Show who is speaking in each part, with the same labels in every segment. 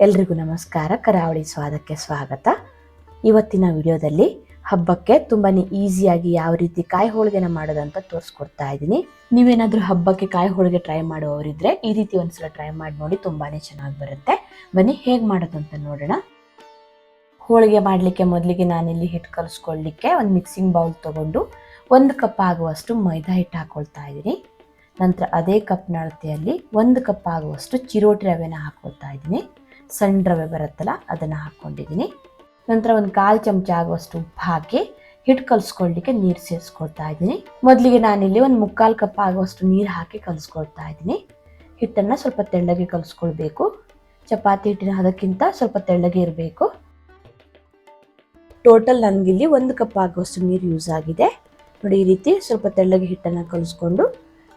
Speaker 1: ಎಲ್ರಿಗೂ ನಮಸ್ಕಾರ. ಕರಾವಳಿ ಸ್ವಾದಕ್ಕೆ ಸ್ವಾಗತ. ಇವತ್ತಿನ ವಿಡಿಯೋದಲ್ಲಿ ಹಬ್ಬಕ್ಕೆ ತುಂಬಾನೇ ಈಸಿಯಾಗಿ ಯಾವ ರೀತಿ ಕಾಯಿ ಹೋಳಿಗೆನ ಮಾಡೋದಂತ ತೋರಿಸ್ಕೊಡ್ತಾ ಇದ್ದೀನಿ. ನೀವೇನಾದ್ರೂ ಹಬ್ಬಕ್ಕೆ ಕಾಯಿ ಹೋಳಿಗೆ ಟ್ರೈ ಮಾಡುವವರಿದ್ರೆ ಈ ರೀತಿ ಒಂದ್ಸಲ ಟ್ರೈ ಮಾಡಿ ನೋಡಿ, ತುಂಬಾನೇ ಚೆನ್ನಾಗಿ ಬರುತ್ತೆ. ಬನ್ನಿ ಹೇಗೆ ಮಾಡೋದಂತ ನೋಡೋಣ. ಹೋಳಿಗೆ ಮಾಡಲಿಕ್ಕೆ ಮೊದಲಿಗೆ ನಾನಿಲ್ಲಿ ಹಿಟ್ಟು ಕಲಿಸ್ಕೊಳ್ಳಿಕ್ಕೆ ಒಂದು ಮಿಕ್ಸಿಂಗ್ ಬೌಲ್ ತಗೊಂಡು 1 ಕಪ್ ಆಗುವಷ್ಟು ಮೈದಾ ಹಿಟ್ಟು ಹಾಕೊಳ್ತಾ ಇದ್ದೀನಿ. ನಂತರ ಅದೇ ಕಪ್ನ ಅಳತೆಯಲ್ಲಿ 1 ಕಪ್ ಆಗುವಷ್ಟು ಚಿರೋಟಿ ರವೆನ ಹಾಕೊಳ್ತಾ ಇದ್ದೀನಿ. ಸಣ್ಣ ರವೆ ಬರುತ್ತಲ್ಲ ಅದನ್ನು ಹಾಕ್ಕೊಂಡಿದ್ದೀನಿ. ನಂತರ 1/4 ಚಮಚ ಆಗುವಷ್ಟು ಉಪ್ಪು ಹಾಕಿ ಹಿಟ್ಟು ಕಲಿಸ್ಕೊಳ್ಳಿಕ್ಕೆ ನೀರು ಸೇರಿಸ್ಕೊಳ್ತಾ ಇದ್ದೀನಿ. ಮೊದಲಿಗೆ ನಾನಿಲ್ಲಿ 1/4 ಕಪ್ ಆಗುವಷ್ಟು ನೀರು ಹಾಕಿ ಕಲಿಸ್ಕೊಳ್ತಾ ಇದ್ದೀನಿ. ಹಿಟ್ಟನ್ನು ಸ್ವಲ್ಪ ತೆಳ್ಳಗೆ ಕಲಿಸ್ಕೊಳ್ಬೇಕು. ಚಪಾತಿ ಹಿಟ್ಟಿನ ಅದಕ್ಕಿಂತ ಸ್ವಲ್ಪ ತೆಳ್ಳಗೆ ಇರಬೇಕು. ಟೋಟಲ್ ನನಗಿಲ್ಲಿ 1 ಕಪ್ ಆಗುವಷ್ಟು ನೀರು ಯೂಸ್ ಆಗಿದೆ. ನೋಡಿ, ಈ ರೀತಿ ಸ್ವಲ್ಪ ತೆಳ್ಳಗೆ ಹಿಟ್ಟನ್ನು ಕಲಿಸ್ಕೊಂಡು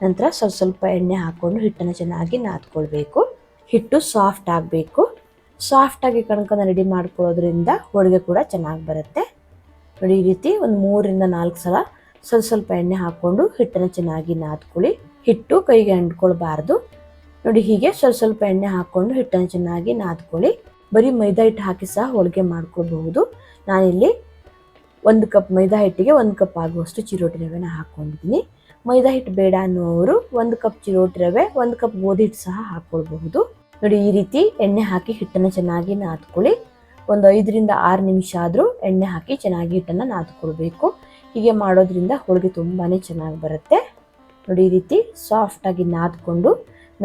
Speaker 1: ನಂತರ ಸ್ವಲ್ಪ ಎಣ್ಣೆ ಹಾಕ್ಕೊಂಡು ಹಿಟ್ಟನ್ನು ಚೆನ್ನಾಗಿ ನಾದ್ಕೊಳ್ಬೇಕು. ಹಿಟ್ಟು ಸಾಫ್ಟ್ ಆಗಬೇಕು. ಸಾಫ್ಟಾಗಿ ಕಣಕನ ರೆಡಿ ಮಾಡ್ಕೊಳ್ಳೋದ್ರಿಂದ ಹೋಳಿಗೆ ಕೂಡ ಚೆನ್ನಾಗಿ ಬರುತ್ತೆ. ನೋಡಿ, ಈ ರೀತಿ ಒಂದು 3 ರಿಂದ 4 ಸಲ ಸ್ವಲ್ಪ ಎಣ್ಣೆ ಹಾಕ್ಕೊಂಡು ಹಿಟ್ಟನ್ನು ಚೆನ್ನಾಗಿ ನಾದ್ಕೊಳ್ಳಿ. ಹಿಟ್ಟು ಕೈಗೆ ಅಂಟ್ಕೊಳ್ಬಾರ್ದು. ನೋಡಿ, ಹೀಗೆ ಸ್ವಲ್ಪ ಎಣ್ಣೆ ಹಾಕ್ಕೊಂಡು ಹಿಟ್ಟನ್ನು ಚೆನ್ನಾಗಿ ನಾದ್ಕೊಳ್ಳಿ. ಬರೀ ಮೈದಾ ಹಿಟ್ಟು ಹಾಕಿ ಸಹ ಹೋಳಿಗೆ ಮಾಡ್ಕೊಳ್ಬಹುದು. ನಾನಿಲ್ಲಿ 1 ಕಪ್ ಮೈದಾ ಹಿಟ್ಟಿಗೆ 1 ಕಪ್ ಆಗುವಷ್ಟು ಚಿರೋಟಿ ರವೆನ ಹಾಕ್ಕೊಂಡಿದ್ದೀನಿ. ಮೈದಾ ಹಿಟ್ಟು ಬೇಡ ಅನ್ನುವವರು 1 ಕಪ್ ಚಿರೋಟಿ ರವೆ 1 ಕಪ್ ಗೋಧಿ ಹಿಟ್ಟು ಸಹ ಹಾಕ್ಕೊಳ್ಬಹುದು. ನೋಡಿ, ಈ ರೀತಿ ಎಣ್ಣೆ ಹಾಕಿ ಹಿಟ್ಟನ್ನು ಚೆನ್ನಾಗಿ ನಾದ್ಕೊಳ್ಳಿ. ಒಂದು 5 ರಿಂದ 6 ನಿಮಿಷ ಆದರೂ ಎಣ್ಣೆ ಹಾಕಿ ಚೆನ್ನಾಗಿ ಹಿಟ್ಟನ್ನು ನಾದ್ಕೊಳ್ಬೇಕು. ಹೀಗೆ ಮಾಡೋದ್ರಿಂದ ಹೋಳಿಗೆ ತುಂಬಾನೇ ಚೆನ್ನಾಗಿ ಬರುತ್ತೆ. ನೋಡಿ, ಈ ರೀತಿ ಸಾಫ್ಟಾಗಿ ನಾದ್ಕೊಂಡು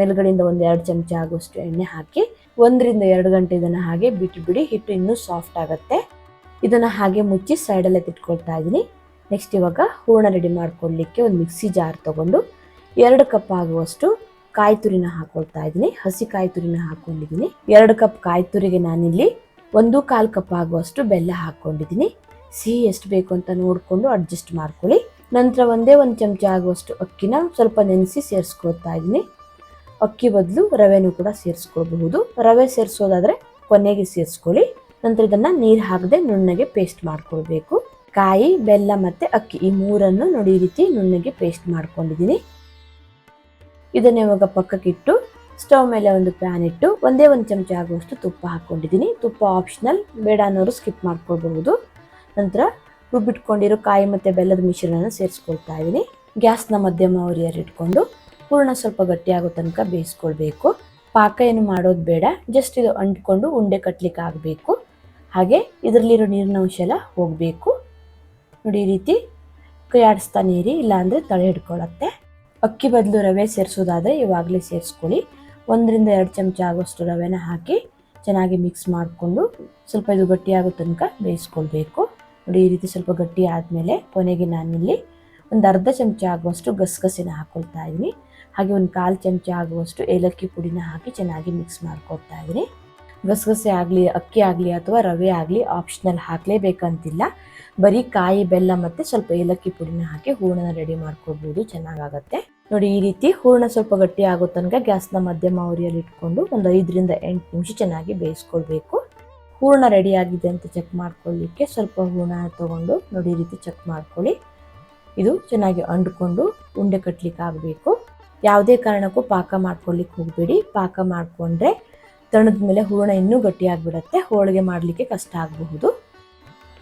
Speaker 1: ಮೇಲ್ಗಡೆಯಿಂದ 1-2 ಚಮಚ ಆಗುವಷ್ಟು ಎಣ್ಣೆ ಹಾಕಿ 1 ರಿಂದ 2 ಗಂಟೆ ಇದನ್ನು ಹಾಗೆ ಬಿಡಿ. ಹಿಟ್ಟು ಇನ್ನೂ ಸಾಫ್ಟ್ ಆಗುತ್ತೆ. ಇದನ್ನು ಹಾಗೆ ಮುಚ್ಚಿ ಸೈಡಲ್ಲೇ ಇಟ್ಕೊಳ್ತಾ ಇದ್ದೀನಿ. ನೆಕ್ಸ್ಟ್ ಇವಾಗ ಹೂರಣ ರೆಡಿ ಮಾಡ್ಕೊಳ್ಳಿಕ್ಕೆ ಒಂದು ಮಿಕ್ಸಿ ಜಾರ್ ತಗೊಂಡು 2 ಕಪ್ ಆಗುವಷ್ಟು ಕಾಯಿ ತುರಿನ ಹಾಕೊಳ್ತಾ ಇದ್ದೀನಿ. ಹಸಿ ಕಾಯಿ ತುರಿನ ಹಾಕೊಂಡಿದ್ದೀನಿ. 2 ಕಪ್ ಕಾಯಿ ತುರಿಗೆ ನಾನಿಲ್ಲಿ 1/4 ಕಪ್ ಆಗುವಷ್ಟು ಬೆಲ್ಲ ಹಾಕೊಂಡಿದ್ದೀನಿ. ಸಿಹಿ ಎಷ್ಟು ಬೇಕು ಅಂತ ನೋಡಿಕೊಂಡು ಅಡ್ಜಸ್ಟ್ ಮಾಡ್ಕೊಳ್ಳಿ. ನಂತರ 1 ಚಮಚ ಆಗುವಷ್ಟು ಅಕ್ಕಿನ ಸ್ವಲ್ಪ ನೆನೆಸಿ ಸೇರಿಸ್ಕೊಳ್ತಾ ಇದ್ದೀನಿ. ಅಕ್ಕಿ ಬದಲು ರವೆನೂ ಕೂಡ ಸೇರಿಸ್ಕೊಳ್ಬಹುದು. ರವೆ ಸೇರಿಸೋದಾದ್ರೆ ಕೊನೆಗೆ ಸೇರಿಸ್ಕೊಳ್ಳಿ. ನಂತರ ಇದನ್ನ ನೀರು ಹಾಕದೆ ನುಣ್ಣಗೆ ಪೇಸ್ಟ್ ಮಾಡ್ಕೊಳ್ಬೇಕು. ಕಾಯಿ, ಬೆಲ್ಲ ಮತ್ತೆ ಅಕ್ಕಿ ಈ ಮೂರನ್ನು ನೋಡಿ ಈ ರೀತಿ ನುಣ್ಣಗೆ ಪೇಸ್ಟ್ ಮಾಡ್ಕೊಂಡಿದ್ದೀನಿ. ಇದನ್ನ ಇವಾಗ ಪಕ್ಕಕ್ಕಿಟ್ಟು ಸ್ಟವ್ ಮೇಲೆ ಒಂದು ಪ್ಯಾನ್ ಇಟ್ಟು 1 ಚಮಚ ಆಗುವಷ್ಟು ತುಪ್ಪ ಹಾಕೊಂಡಿದ್ದೀನಿ. ತುಪ್ಪ ಆಪ್ಷನಲ್, ಬೇಡ ಅನ್ನೋರು ಸ್ಕಿಪ್ ಮಾಡ್ಕೊಳ್ಬಹುದು. ನಂತರ ರುಬ್ಬಿಟ್ಕೊಂಡಿರೋ ಕಾಯಿ ಮತ್ತೆ ಬೆಲ್ಲದ ಮಿಶ್ರಣನ ಸೇರಿಸ್ಕೊಳ್ತಾ ಇದ್ದೀನಿ. ಗ್ಯಾಸ್ನ ಮಧ್ಯಮ ಉರಿಯಲ್ಲಿ ಇಟ್ಕೊಂಡು ಹೂರಣ ಸ್ವಲ್ಪ ಗಟ್ಟಿಯಾಗೋ ತನಕ ಬೇಯಿಸ್ಕೊಳ್ಬೇಕು. ಪಾಕ ಏನು ಮಾಡೋದು ಬೇಡ, ಜಸ್ಟ್ ಇದು ಅಂಟ್ಕೊಂಡು ಉಂಡೆ ಕಟ್ಲಿಕ್ಕೆ ಆಗಬೇಕು. ಹಾಗೆ ಇದರಲ್ಲಿರೋ ನೀರಿನ ಅಂಶ ಎಲ್ಲ ಹೋಗಬೇಕು. ನೋಡಿ, ಈ ರೀತಿ ಕೈ ಆಡಿಸ್ತಾನೆ ಇರಿ, ಇಲ್ಲಾಂದರೆ ತಲೆ ಹಿಡ್ಕೊಳ್ಳುತ್ತೆ. ಅಕ್ಕಿ ಬದಲು ರವೆ ಸೇರಿಸೋದಾದರೆ ಇವಾಗಲೇ ಸೇರಿಸ್ಕೊಳ್ಳಿ. 1 ರಿಂದ 2 ಚಮಚ ಆಗುವಷ್ಟು ರವೆನ ಹಾಕಿ ಚೆನ್ನಾಗಿ ಮಿಕ್ಸ್ ಮಾಡಿಕೊಂಡು ಸ್ವಲ್ಪ ಇದು ಗಟ್ಟಿಯಾಗೋ ತನಕ ಬೇಯಿಸ್ಕೊಳ್ಬೇಕು. ನೋಡಿ, ಈ ರೀತಿ ಸ್ವಲ್ಪ ಗಟ್ಟಿ ಆದಮೇಲೆ ಕೊನೆಗೆ ನಾನಿಲ್ಲಿ ಒಂದು ಅರ್ಧ ಚಮಚ ಆಗುವಷ್ಟು ಗಸಗಸೆನ ಹಾಕೊಳ್ತಾ ಇದ್ದೀನಿ. ಹಾಗೆ 1/4 ಚಮಚ ಆಗುವಷ್ಟು ಏಲಕ್ಕಿ ಪುಡಿನ ಹಾಕಿ ಚೆನ್ನಾಗಿ ಮಿಕ್ಸ್ ಮಾಡ್ಕೊಳ್ತಾ ಇದ್ದೀನಿ. ಗಸಗಸೆ ಆಗಲಿ, ಅಕ್ಕಿ ಆಗಲಿ ಅಥವಾ ರವೆ ಆಗಲಿ ಆಪ್ಷನಲ್, ಹಾಕಲೇಬೇಕಂತಿಲ್ಲ. ಬರೀ ಕಾಯಿ, ಬೆಲ್ಲ ಮತ್ತು ಸ್ವಲ್ಪ ಏಲಕ್ಕಿ ಪುಡಿನ ಹಾಕಿ ಹೂರಣನ ರೆಡಿ ಮಾಡ್ಕೊಳ್ಬೋದು, ಚೆನ್ನಾಗಾಗತ್ತೆ. ನೋಡಿ, ಈ ರೀತಿ ಹೂರಣ ಸ್ವಲ್ಪ ಗಟ್ಟಿ ಆಗೋ ತನಕ ಗ್ಯಾಸ್ನ ಮಧ್ಯಮ ಉರಿಯಲ್ಲಿ ಇಟ್ಕೊಂಡು ಒಂದು 5 ರಿಂದ 8 ನಿಮಿಷ ಚೆನ್ನಾಗಿ ಬೇಯಿಸ್ಕೊಳ್ಬೇಕು. ಹೂರಣ ರೆಡಿ ಆಗಿದೆ ಅಂತ ಚೆಕ್ ಮಾಡ್ಕೊಳ್ಳಿಕ್ಕೆ ಸ್ವಲ್ಪ ಹೂರಣ ತಗೊಂಡು ನೋಡಿ ಈ ರೀತಿ ಚೆಕ್ ಮಾಡ್ಕೊಳ್ಳಿ. ಇದು ಚೆನ್ನಾಗಿ ಅಂಟ್ಕೊಂಡು ಉಂಡೆ ಕಟ್ಲಿಕ್ಕೆ ಆಗಬೇಕು. ಯಾವುದೇ ಕಾರಣಕ್ಕೂ ಪಾಕ ಮಾಡ್ಕೊಳ್ಳಿಕ್ಕೆ ಹೋಗಬೇಡಿ. ಪಾಕ ಮಾಡಿಕೊಂಡ್ರೆ ತಣದ ಮೇಲೆ ಹೂರಣ ಇನ್ನೂ ಗಟ್ಟಿಯಾಗಿಬಿಡುತ್ತೆ. ಹೋಳಿಗೆ ಮಾಡಲಿಕ್ಕೆ ಕಷ್ಟ ಆಗಬಹುದು.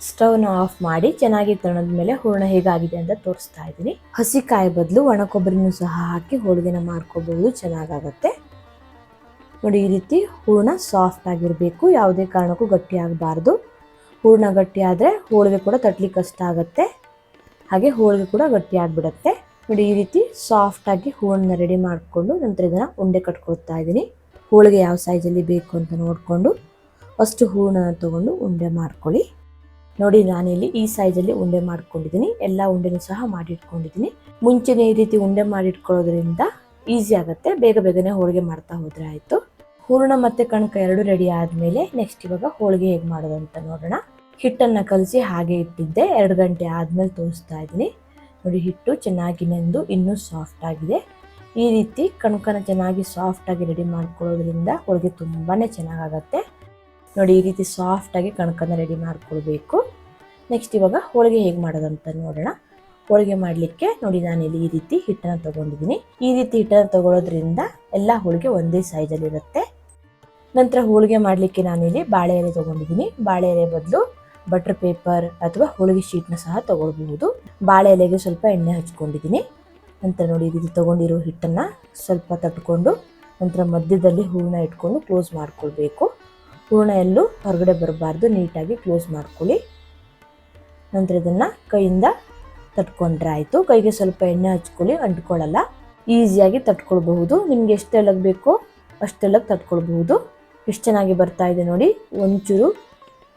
Speaker 1: ಸ್ಟವ್ನ ಆಫ್ ಮಾಡಿ ಚೆನ್ನಾಗಿ ತಣದ ಮೇಲೆ ಹೂರಣ ಹೇಗಾಗಿದೆ ಅಂತ ತೋರಿಸ್ತಾ ಇದ್ದೀನಿ. ಹಸಿ ಕಾಯಿ ಬದಲು ಒಣ ಕೊಬ್ಬರಿನೂ ಸಹ ಹಾಕಿ ಹೋಳಿಗೆನ ಮಾಡ್ಕೋಬಹುದು, ಚೆನ್ನಾಗಾಗತ್ತೆ. ನೋಡಿ, ಈ ರೀತಿ ಹೂರಣ ಸಾಫ್ಟ್ ಆಗಿರಬೇಕು. ಯಾವುದೇ ಕಾರಣಕ್ಕೂ ಗಟ್ಟಿ ಆಗಬಾರ್ದು. ಹೂರಣ ಗಟ್ಟಿ ಆದರೆ ಹೋಳಿಗೆ ಕೂಡ ತಟ್ಲಿಕ್ಕೆ ಕಷ್ಟ ಆಗುತ್ತೆ. ಹಾಗೆ ಹೋಳಿಗೆ ಕೂಡ ಗಟ್ಟಿ ಆಗಿಬಿಡುತ್ತೆ. ನೋಡಿ, ಈ ರೀತಿ ಸಾಫ್ಟಾಗಿ ಹೂರಣ ರೆಡಿ ಮಾಡಿಕೊಂಡು ನಂತರ ಇದನ್ನು ಉಂಡೆ ಕಟ್ಕೊಳ್ತಾ ಇದ್ದೀನಿ. ಹೋಳಿಗೆ ಯಾವ ಸೈಜಲ್ಲಿ ಬೇಕು ಅಂತ ನೋಡಿಕೊಂಡು ಅಷ್ಟು ಹೂರಣ ತಗೊಂಡು ಉಂಡೆ ಮಾಡ್ಕೊಳ್ಳಿ. ನೋಡಿ, ನಾನಿಲ್ಲಿ ಈ ಸೈಜಲ್ಲಿ ಉಂಡೆ ಮಾಡ್ಕೊಂಡಿದ್ದೀನಿ. ಎಲ್ಲ ಉಂಡೆನೂ ಸಹ ಮಾಡಿಟ್ಕೊಂಡಿದ್ದೀನಿ. ಮುಂಚೆನೇ ಈ ರೀತಿ ಉಂಡೆ ಮಾಡಿಟ್ಕೊಳ್ಳೋದ್ರಿಂದ ಈಸಿ ಆಗುತ್ತೆ. ಬೇಗನೆ ಹೋಳಿಗೆ ಮಾಡ್ತಾ ಹೋದರೆ ಆಯಿತು. ಹೂರಣ ಮತ್ತು ಕಣಕ ಎರಡು ರೆಡಿ ಆದಮೇಲೆ ನೆಕ್ಸ್ಟ್ ಇವಾಗ ಹೋಳಿಗೆ ಹೇಗೆ ಮಾಡೋದು ಅಂತ ನೋಡೋಣ. ಹಿಟ್ಟನ್ನು ಕಲಸಿ ಹಾಗೆ ಇಟ್ಟಿದ್ದೆ. 2 ಗಂಟೆ ಆದಮೇಲೆ ತೋರಿಸ್ತಾ ಇದ್ದೀನಿ. ನೋಡಿ, ಹಿಟ್ಟು ಚೆನ್ನಾಗಿ ನೆಂದು ಇನ್ನೂ ಸಾಫ್ಟ್ ಆಗಿದೆ. ಈ ರೀತಿ ಕಣಕನ ಚೆನ್ನಾಗಿ ಸಾಫ್ಟಾಗಿ ರೆಡಿ ಮಾಡ್ಕೊಳ್ಳೋದ್ರಿಂದ ಹೋಳಿಗೆ ತುಂಬಾ ಚೆನ್ನಾಗಾಗತ್ತೆ. ನೋಡಿ, ಈ ರೀತಿ ಸಾಫ್ಟಾಗಿ ಕಣಕನ ರೆಡಿ ಮಾಡ್ಕೊಳ್ಬೇಕು. ನೆಕ್ಸ್ಟ್ ಇವಾಗ ಹೋಳಿಗೆ ಹೇಗೆ ಮಾಡೋದಂತ ನೋಡೋಣ. ಹೋಳಿಗೆ ಮಾಡಲಿಕ್ಕೆ ನೋಡಿ, ನಾನಿಲ್ಲಿ ಈ ರೀತಿ ಹಿಟ್ಟನ್ನು ತೊಗೊಂಡಿದ್ದೀನಿ. ಈ ರೀತಿ ಹಿಟ್ಟನ್ನು ತೊಗೊಳೋದ್ರಿಂದ ಎಲ್ಲ ಹೋಳಿಗೆ ಒಂದೇ ಸೈಜಲ್ಲಿರುತ್ತೆ. ನಂತರ ಹೋಳಿಗೆ ಮಾಡಲಿಕ್ಕೆ ನಾನಿಲ್ಲಿ ಬಾಳೆ ಎಲೆ ತೊಗೊಂಡಿದ್ದೀನಿ. ಬಾಳೆ ಎಲೆ ಬದಲು ಬಟರ್ ಪೇಪರ್ ಅಥವಾ ಹೋಳಿಗೆ ಶೀಟ್ನ ಸಹ ತಗೊಳ್ಬಹುದು. ಬಾಳೆ ಎಲೆಗೆ ಸ್ವಲ್ಪ ಎಣ್ಣೆ ಹಚ್ಕೊಂಡಿದ್ದೀನಿ. ನಂತರ ನೋಡಿ, ಇದು ತಗೊಂಡಿರೋ ಹಿಟ್ಟನ್ನು ಸ್ವಲ್ಪ ತಟ್ಕೊಂಡು ನಂತರ ಮಧ್ಯದಲ್ಲಿ ಹೂರಣ ಇಟ್ಕೊಂಡು ಕ್ಲೋಸ್ ಮಾಡ್ಕೊಳ್ಬೇಕು. ಹೂರಣ ಎಲ್ಲೂ ಹೊರಗಡೆ ಬರಬಾರ್ದು, ನೀಟಾಗಿ ಕ್ಲೋಸ್ ಮಾಡ್ಕೊಳ್ಳಿ. ನಂತರ ಇದನ್ನು ಕೈಯಿಂದ ತಟ್ಕೊಂಡ್ರೆ ಆಯಿತು. ಕೈಗೆ ಸ್ವಲ್ಪ ಎಣ್ಣೆ ಹಚ್ಕೊಳ್ಳಿ, ಅಂಟ್ಕೊಳ್ಳಲ್ಲ, ಈಸಿಯಾಗಿ ತಟ್ಕೊಳ್ಬಹುದು. ನಿಮ್ಗೆ ಎಷ್ಟು ತೆಳ್ಳಗೆ ಬೇಕೋ ಅಷ್ಟು ತೆಳ್ಳಗೆ ತಟ್ಕೊಳ್ಬಹುದು. ಎಷ್ಟು ಚೆನ್ನಾಗಿ ಬರ್ತಾ ಇದೆ ನೋಡಿ, ಒಂಚೂರು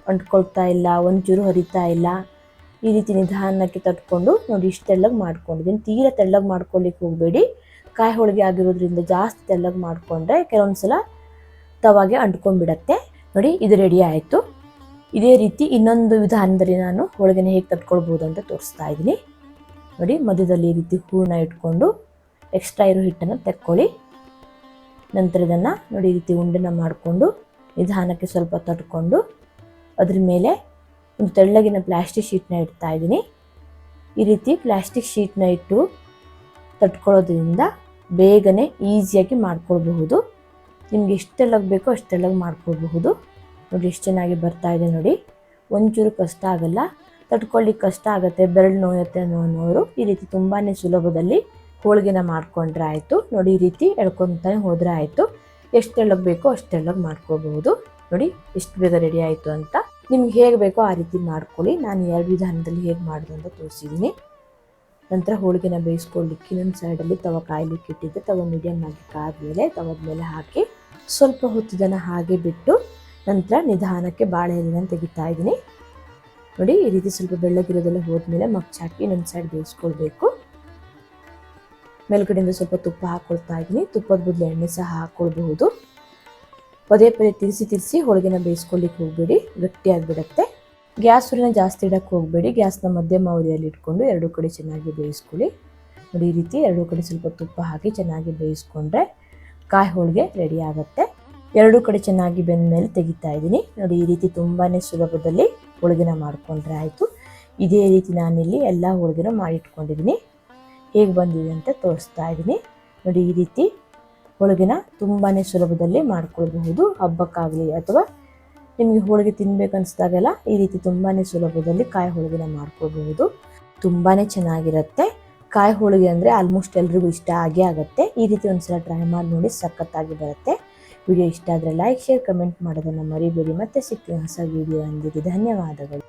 Speaker 1: ಅಂಟ್ಕೊಳ್ತಾ ಇಲ್ಲ, ಒಂಚೂರು ಹರಿತಾ ಇಲ್ಲ. ಈ ರೀತಿ ನಿಧಾನಕ್ಕೆ ತಟ್ಕೊಂಡು ನೋಡಿ ಇಷ್ಟು ತೆಳ್ಳಗೆ ಮಾಡ್ಕೊಂಡಿದ್ದೀನಿ. ತೀರಾ ತೆಳ್ಳಗೆ ಮಾಡ್ಕೊಳ್ಳಿಕ್ಕೆ ಹೋಗಬೇಡಿ, ಕಾಯಿ ಹೋಳಿಗೆ ಆಗಿರೋದ್ರಿಂದ ಜಾಸ್ತಿ ತೆಳ್ಳಗೆ ಮಾಡಿಕೊಂಡ್ರೆ ಕೆಲವೊಂದ್ಸಲ ತವಾಗೆ ಅಂಟ್ಕೊಂಡ್ಬಿಡತ್ತೆ. ನೋಡಿ, ಇದು ರೆಡಿ ಆಯಿತು. ಇದೇ ರೀತಿ ಇನ್ನೊಂದು ವಿಧಾನದಲ್ಲಿ ನಾನು ಹೋಳಿಗೆನ ಹೇಗೆ ತಟ್ಕೊಳ್ಬೋದು ಅಂತ ತೋರಿಸ್ತಾ ಇದ್ದೀನಿ. ನೋಡಿ, ಮಧ್ಯದಲ್ಲಿ ಈ ರೀತಿ ಹೂರಣ ಇಟ್ಕೊಂಡು ಎಕ್ಸ್ಟ್ರಾ ಇರೋ ಹಿಟ್ಟನ್ನು ತೆಕ್ಕೊಳ್ಳಿ. ನಂತರ ಇದನ್ನು ನೋಡಿ ಈ ರೀತಿ ಉಂಡೆನ ಮಾಡಿಕೊಂಡು ನಿಧಾನಕ್ಕೆ ಸ್ವಲ್ಪ ತಟ್ಕೊಂಡು ಅದ್ರ ಮೇಲೆ ಒಂದು ತೆಳ್ಳಗಿನ ಪ್ಲಾಸ್ಟಿಕ್ ಶೀಟ್ನ ಇಡ್ತಾ ಇದ್ದೀನಿ. ಈ ರೀತಿ ಪ್ಲಾಸ್ಟಿಕ್ ಶೀಟ್ನ ಇಟ್ಟು ತಟ್ಕೊಳ್ಳೋದ್ರಿಂದ ಬೇಗನೆ ಈಸಿಯಾಗಿ ಮಾಡ್ಕೊಳ್ಬಹುದು. ನಿಮ್ಗೆ ಎಷ್ಟು ತೆಳ್ಳಗೆ ಬೇಕೋ ಅಷ್ಟು ತೆಳ್ಳಗೆ ಮಾಡ್ಕೊಳ್ಬಹುದು. ನೋಡಿ ಎಷ್ಟು ಚೆನ್ನಾಗಿ ಬರ್ತಾ ಇದೆ ನೋಡಿ, ಒಂಚೂರು ಕಷ್ಟ ಆಗಲ್ಲ. ತಟ್ಕೊಳ್ಳಿಕ್ಕೆ ಕಷ್ಟ ಆಗುತ್ತೆ, ಬೆರಳು ನೋಯುತ್ತೆ ಅನ್ನೋರು ಈ ರೀತಿ ತುಂಬಾ ಸುಲಭದಲ್ಲಿ ಹೋಳಿಗೆನ ಮಾಡ್ಕೊಂಡ್ರೆ ಆಯಿತು. ನೋಡಿ, ಈ ರೀತಿ ಎಳ್ಕೊತಾನೆ ಹೋದರೆ ಆಯಿತು. ಎಷ್ಟು ತೆಳ್ಳಗೆ ಬೇಕೋ ಅಷ್ಟು ತೆಳ್ಳಗೆ ಮಾಡ್ಕೋಬಹುದು. ನೋಡಿ ಎಷ್ಟು ಬೇಗ ರೆಡಿ ಆಯಿತು ಅಂತ. ನಿಮ್ಗೆ ಹೇಗೆ ಬೇಕೋ ಆ ರೀತಿ ಮಾಡ್ಕೊಳ್ಳಿ. ನಾನು 2 ವಿಧಾನದಲ್ಲಿ ಹೇಗೆ ಮಾಡೋದು ಅಂತ ತೋರಿಸಿದ್ದೀನಿ. ನಂತರ ಹೋಳಿಗೆನ ಬೇಯಿಸ್ಕೊಳ್ಳಿಕ್ಕೆ ಇನ್ನೊಂದು ಸೈಡಲ್ಲಿ ತವ ಕಾಯಲಿಕ್ಕೆ ಇಟ್ಟಿದ್ದೆ. ತವ ಮೀಡಿಯಮ್ ಆಗಿ ಕಾದ್ಮೇಲೆ ತವದ ಮೇಲೆ ಹಾಕಿ ಸ್ವಲ್ಪ ಹೊತ್ತಿದನ್ನು ಹಾಗೆ ಬಿಟ್ಟು ನಂತರ ನಿಧಾನಕ್ಕೆ ಬಾಳೆ ಎಲೆನ ತೆಗಿತಾ ಇದ್ದೀನಿ. ನೋಡಿ, ಈ ರೀತಿ ಸ್ವಲ್ಪ ಬೆಳ್ಳಗಿರೋದೆಲ್ಲ ಹೋದ್ಮೇಲೆ ಮಗ್ಚಾಕಿ ಇನ್ನೊಂದು ಸೈಡ್ ಬೇಯಿಸ್ಕೊಳ್ಬೇಕು. ಮೇಲ್ಗಡೆಯಿಂದ ಸ್ವಲ್ಪ ತುಪ್ಪ ಹಾಕ್ಕೊಳ್ತಾ ಇದ್ದೀನಿ. ತುಪ್ಪದ ಬದಲು ಎಣ್ಣೆ ಸಹ ಹಾಕ್ಕೊಳ್ಬಹುದು. ಪದೇ ಪದೇ ತಿರ್ಸಿ ಹೋಳಿಗೆನ ಬೇಯಿಸ್ಕೊಳ್ಳಿಕ್ಕೆ ಹೋಗಬೇಡಿ, ಗಟ್ಟಿಯಾಗಿಬಿಡುತ್ತೆ. ಗ್ಯಾಸ್ ಉರಿನ ಜಾಸ್ತಿ ಇಡಕ್ಕೆ ಹೋಗಬೇಡಿ. ಗ್ಯಾಸ್ನ ಮಧ್ಯಮ ಉರಿಯಲ್ಲಿ ಇಟ್ಕೊಂಡು 2 ಕಡೆ ಚೆನ್ನಾಗಿ ಬೇಯಿಸ್ಕೊಳ್ಳಿ. ನೋಡಿ, ಈ ರೀತಿ 2 ಕಡೆ ಸ್ವಲ್ಪ ತುಪ್ಪ ಹಾಕಿ ಚೆನ್ನಾಗಿ ಬೇಯಿಸ್ಕೊಂಡ್ರೆ ಕಾಯಿ ಹೋಳಿಗೆ ರೆಡಿ ಆಗುತ್ತೆ. 2 ಕಡೆ ಚೆನ್ನಾಗಿ ಬೆಂದ ಮೇಲೆ ತೆಗಿತಾ ಇದ್ದೀನಿ. ನೋಡಿ, ಈ ರೀತಿ ತುಂಬಾ ಸುಲಭದಲ್ಲಿ ಹೋಳಿಗೆನ ಮಾಡ್ಕೊಂಡ್ರೆ ಆಯಿತು. ಇದೇ ರೀತಿ ನಾನಿಲ್ಲಿ ಎಲ್ಲ ಹೋಳಿಗೆನ ಮಾಡಿಟ್ಕೊಂಡಿದ್ದೀನಿ. ಹೇಗೆ ಬಂದಿದೆ ಅಂತ ತೋರಿಸ್ತಾ ಇದ್ದೀನಿ. ನೋಡಿ, ಈ ರೀತಿ ಹೋಳಿಗೆನ ತುಂಬಾ ಸುಲಭದಲ್ಲಿ ಮಾಡ್ಕೊಳ್ಬಹುದು. ಹಬ್ಬಕ್ಕಾಗಲಿ ಅಥವಾ ನಿಮಗೆ ಹೋಳಿಗೆ ತಿನ್ಬೇಕನ್ನಿಸ್ದಾಗೆಲ್ಲ ಈ ರೀತಿ ತುಂಬಾ ಸುಲಭದಲ್ಲಿ ಕಾಯಿ ಹೋಳಿಗೆನ ಮಾಡ್ಕೊಳ್ಬಹುದು. ತುಂಬಾ ಚೆನ್ನಾಗಿರುತ್ತೆ. ಕಾಯಿ ಹೋಳಿಗೆ ಅಂದರೆ ಆಲ್ಮೋಸ್ಟ್ ಎಲ್ರಿಗೂ ಇಷ್ಟ ಆಗೇ ಆಗುತ್ತೆ. ಈ ರೀತಿ ಒಂದ್ಸಲ ಟ್ರೈ ಮಾಡಿ ನೋಡಿ, ಸಖತ್ತಾಗಿ ಬರುತ್ತೆ. ವಿಡಿಯೋ ಇಷ್ಟ ಆದರೆ ಲೈಕ್, ಶೇರ್, ಕಮೆಂಟ್ ಮಾಡೋದನ್ನು ಮರಿಬೇಡಿ. ಮತ್ತೆ ಸಿಗ್ತೀನಿ ಹೊಸ ವಿಡಿಯೋ ಅಂದಿದೆ. ಧನ್ಯವಾದಗಳು.